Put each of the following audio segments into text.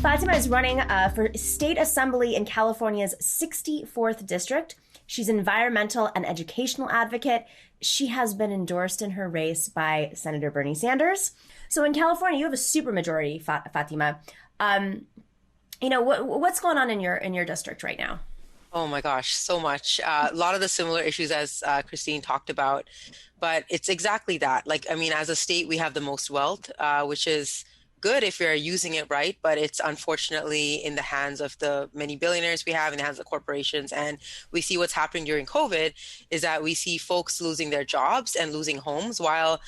Fatima is running for state assembly in California's 64th district. She's an environmental and educational advocate. She has been endorsed in her race by Senator Bernie Sanders. So in California, you have a supermajority, Fatima. What's going on in your district right now? Oh my gosh, so much. A lot of the similar issues as Christine talked about, but it's exactly that. Like, I mean, as a state, we have the most wealth, which is good if you're using it right, but it's unfortunately in the hands of the many billionaires we have, in the hands of corporations. And we see what's happening during COVID is that we see folks losing their jobs and losing homes while,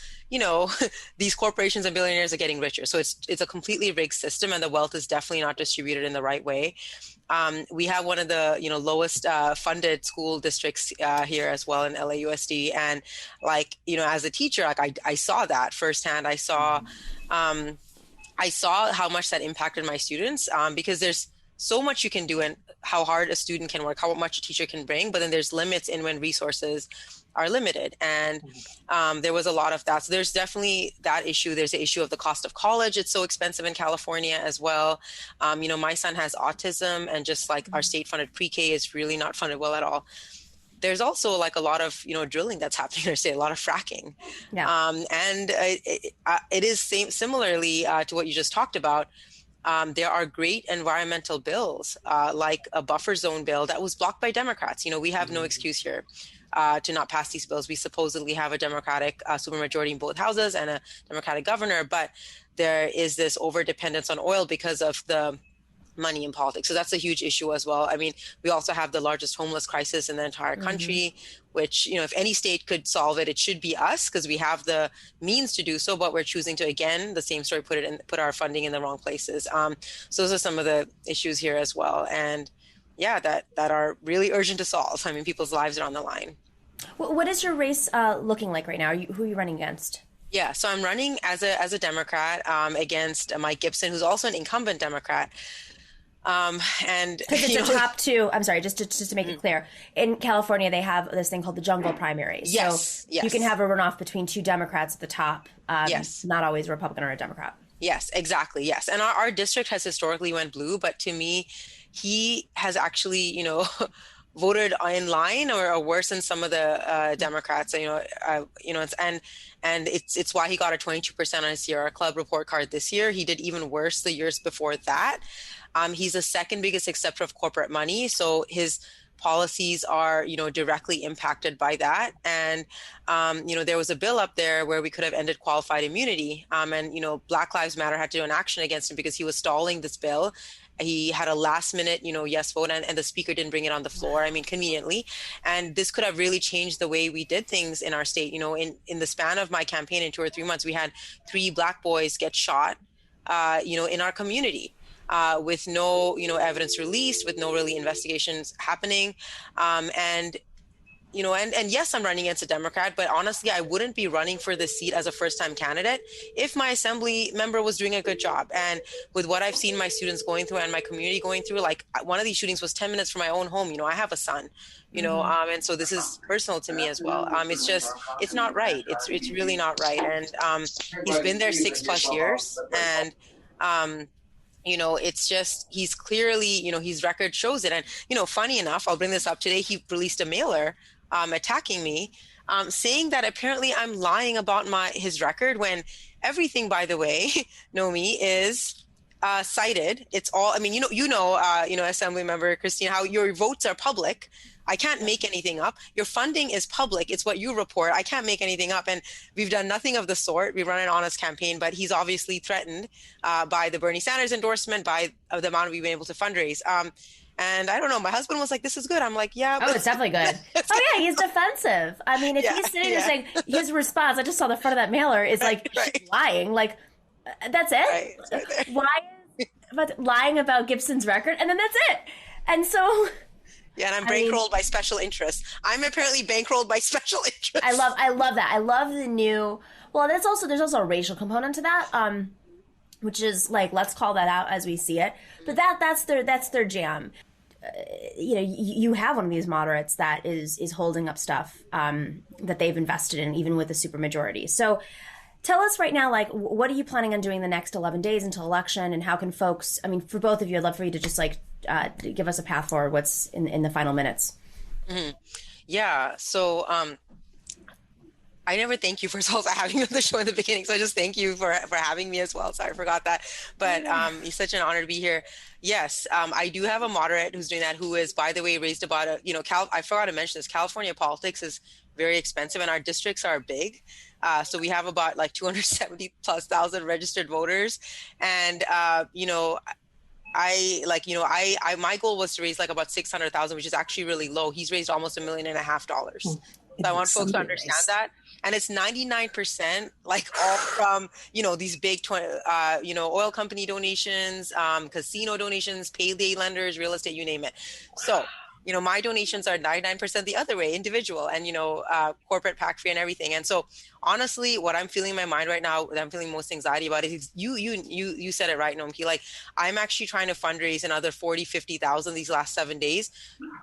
these corporations and billionaires are getting richer. So it's a completely rigged system, and the wealth is definitely not distributed in the right way. We have one of the lowest funded school districts here as well in LAUSD, and as a teacher, I saw that firsthand. I saw how much that impacted my students, because there's so much you can do and how hard a student can work, how much a teacher can bring, but then there's limits in when resources are limited. And there was a lot of that. So there's definitely that issue. There's the issue of the cost of college. It's so expensive in California as well. My son has autism, and just like our state funded pre-K is really not funded well at all. There's also like a lot of, drilling that's happening in our state, a lot of fracking. Yeah. And it is similarly to what you just talked about. There are great environmental bills, like a buffer zone bill that was blocked by Democrats. We have no excuse here to not pass these bills. We supposedly have a Democratic supermajority in both houses and a Democratic governor, but there is this overdependence on oil because of the money in politics. So that's a huge issue as well. I mean, we also have the largest homeless crisis in the entire country, which, if any state could solve it, it should be us, because we have the means to do so, but we're choosing to, again, the same story, put our funding in the wrong places. So those are some of the issues here as well. And yeah, that are really urgent to solve. I mean, people's lives are on the line. What is your race looking like right now? Who are you running against? Yeah, so I'm running as a Democrat against Mike Gibson, who's also an incumbent Democrat. And because it's a top two. I'm sorry, just to make it clear, in California they have this thing called the jungle primaries. Yes, so you can have a runoff between two Democrats at the top. Yes, not always a Republican or a Democrat. Yes, exactly. Yes, and our district has historically went blue, but to me, he has actually voted in line or worse than some of the Democrats. And it's why he got a 22% on his Sierra Club report card this year. He did even worse the years before that. He's the second biggest acceptor of corporate money, so his policies are, directly impacted by that. And, there was a bill up there where we could have ended qualified immunity. And, Black Lives Matter had to do an action against him because he was stalling this bill. He had a last minute, yes vote, and the speaker didn't bring it on the floor, conveniently. And this could have really changed the way we did things in our state. In the span of my campaign in 2 or 3 months, we had 3 Black boys get shot, in our community. With no, evidence released, with no really investigations happening. And yes, I'm running against a Democrat, but honestly, I wouldn't be running for this seat as a first-time candidate if my assembly member was doing a good job. And with what I've seen my students going through and my community going through, like one of these shootings was 10 minutes from my own home. I have a son, and so this is personal to me as well. It's not right. It's really not right. And he's been there 6+ years, and it's just, he's clearly, his record shows it. And, funny enough, I'll bring this up today. He released a mailer attacking me, saying that apparently I'm lying about his record, when everything, by the way, Nomi, is cited. It's all, Assembly Member Christine, how your votes are public. I can't make anything up. Your funding is public. It's what you report. I can't make anything up. And we've done nothing of the sort. We run an honest campaign, but he's obviously threatened by the Bernie Sanders endorsement, by the amount we've been able to fundraise. And I don't know, my husband was like, this is good. I'm like, yeah. But it's definitely good. Yeah, he's defensive. If he's sitting there saying his response, I just saw the front of that mailer, is like, right. She's lying. Like, that's it? Right. It's right there. Why is lying about Gibson's record? And then that's it. And so... Yeah, and I'm bankrolled by special interests. I'm apparently bankrolled by special interests. I love that. I love the new. Well, there's also a racial component to that, which is like, let's call that out as we see it. But that's their jam. You have one of these moderates that is holding up stuff that they've invested in, even with a supermajority. So tell us right now, like, what are you planning on doing the next 11 days until election, and how can folks, I mean, for both of you, I'd love for you to just like give us a path forward, what's in the final minutes. Mm-hmm. Yeah, so I never thank you, first of all, for having me on the show in the beginning. So I just thank you for having me as well. Sorry, I forgot that. But it's such an honor to be here. Yes, I do have a moderate who's doing that, who is, by the way, raised about I forgot to mention this. California politics is very expensive and our districts are big. So we have about like 270,000+ registered voters. And, my goal was to raise like about 600,000, which is actually really low. He's raised almost $1.5 million. So I want folks to understand that. And it's 99% like all from, these big, oil company donations, casino donations, payday lenders, real estate, you name it. So, my donations are 99% the other way, individual and, corporate PAC free and everything. And so honestly, what I'm feeling in my mind right now, that I'm feeling most anxiety about is you said it right, Nomiki. Like, I'm actually trying to fundraise another 40,000-50,000 these last 7 days,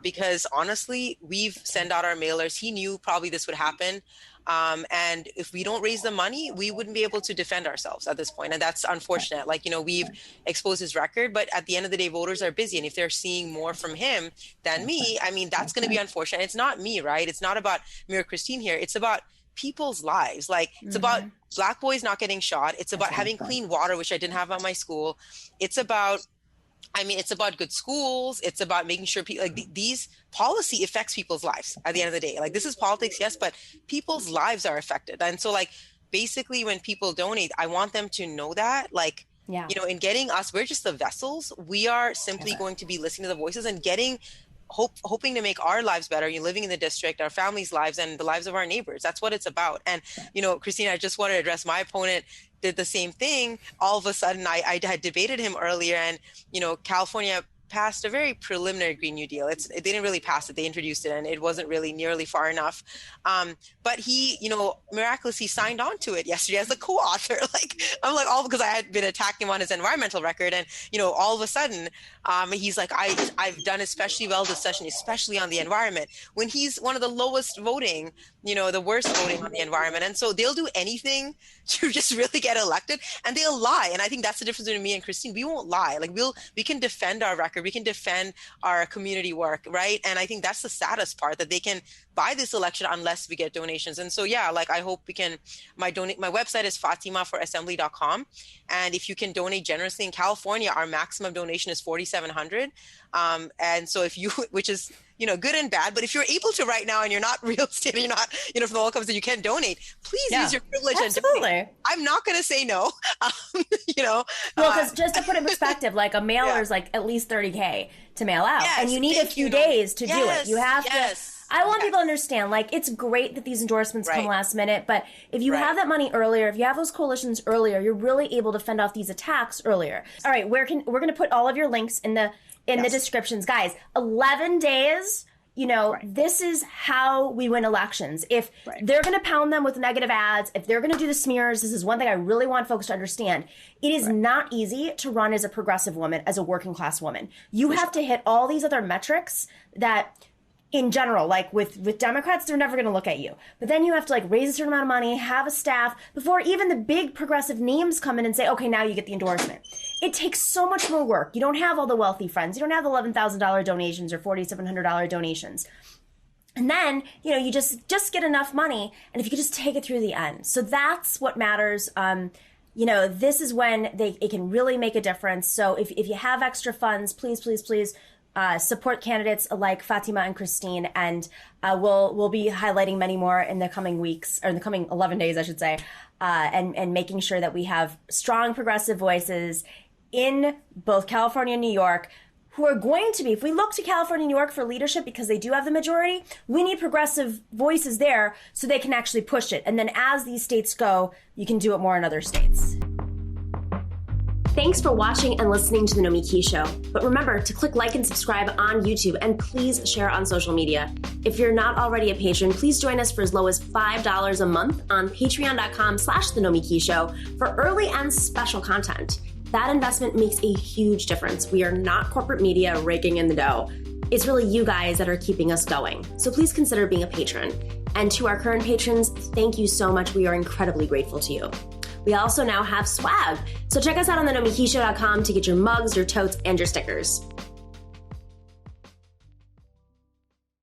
because honestly, we've sent out our mailers. He knew probably this would happen. And if we don't raise the money, we wouldn't be able to defend ourselves at this point. And that's unfortunate. Like, we've exposed his record, but at the end of the day, voters are busy. And if they're seeing more from him than me, I mean, that's going to be unfortunate. It's not me, right? It's not about me or Christine here. It's about people's lives. Like, it's about Black boys not getting shot. It's about having clean water, which I didn't have at my school. It's about good schools. It's about making sure people, like, these policy affects people's lives at the end of the day. Like, this is politics, yes, but people's lives are affected. And so, like, basically when people donate, I want them to know that, like, in getting us, we're just the vessels. We are simply going to be listening to the voices and hoping to make our lives better, living in the district, our families' lives, and the lives of our neighbors. That's what it's about. And, Christina, I just wanted to address my opponent did the same thing. All of a sudden, I had debated him earlier, and, California passed a very preliminary Green New Deal. They didn't really pass it. They introduced it, and it wasn't really nearly far enough. But he, miraculously signed on to it yesterday as a co-author. Like, I'm like, all because I had been attacking him on his environmental record. And, all of a sudden, he's like, I've done especially well this session, especially on the environment, when he's one of the lowest voting, the worst voting on the environment. And so they'll do anything to just really get elected, and they'll lie. And I think that's the difference between me and Christine. We won't lie. Like, we can defend our record. We can defend our community work, right? And I think that's the saddest part, that they can buy this election unless we get donations. And so, yeah, like, I hope we can, my website is fatimafораssembly.com. And if you can donate generously in California, our maximum donation is $4,700. And so if you, which is, good and bad, but if you're able to right now and you're not real estate, you're not, from the oil companies, you can donate, please use your privilege and donate. I'm not going to say no, Well, because just to put it in perspective, like, a mailer is like at least $30K to mail out, and you need a few days to do it. You have to. I want people to understand, like, it's great that these endorsements come last minute, but if you have that money earlier, if you have those coalitions earlier, you're really able to fend off these attacks earlier. All right, we're going to put all of your links in the descriptions. Guys, 11 days, this is how we win elections. If they're going to pound them with negative ads, if they're going to do the smears, this is one thing I really want folks to understand. It is not easy to run as a progressive woman, as a working class woman. You have to hit all these other metrics that, in general, like with Democrats, they're never going to look at you. But then you have to, like, raise a certain amount of money, have a staff, before even the big progressive names come in and say, okay, now you get the endorsement. It takes so much more work. You don't have all the wealthy friends. You don't have the $11,000 donations or $4,700 donations. And then, you just get enough money, and if you could just take it through the end. So that's what matters. This is when it can really make a difference. So if you have extra funds, please, please, please, support candidates like Fatima and Christine, and we'll be highlighting many more in the coming weeks, or in the coming 11 days, I should say, and making sure that we have strong progressive voices in both California and New York, who are going to be, if we look to California and New York for leadership, because they do have the majority, we need progressive voices there so they can actually push it. And then as these states go, you can do it more in other states. Thanks for watching and listening to The Nomiki Show. But remember to click like and subscribe on YouTube, and please share on social media. If you're not already a patron, please join us for as low as $5 a month on patreon.com/The Nomiki Show for early and special content. That investment makes a huge difference. We are not corporate media raking in the dough. It's really you guys that are keeping us going. So please consider being a patron. And to our current patrons, thank you so much. We are incredibly grateful to you. We also now have swag. So check us out on the nomikishow.com to get your mugs, your totes, and your stickers.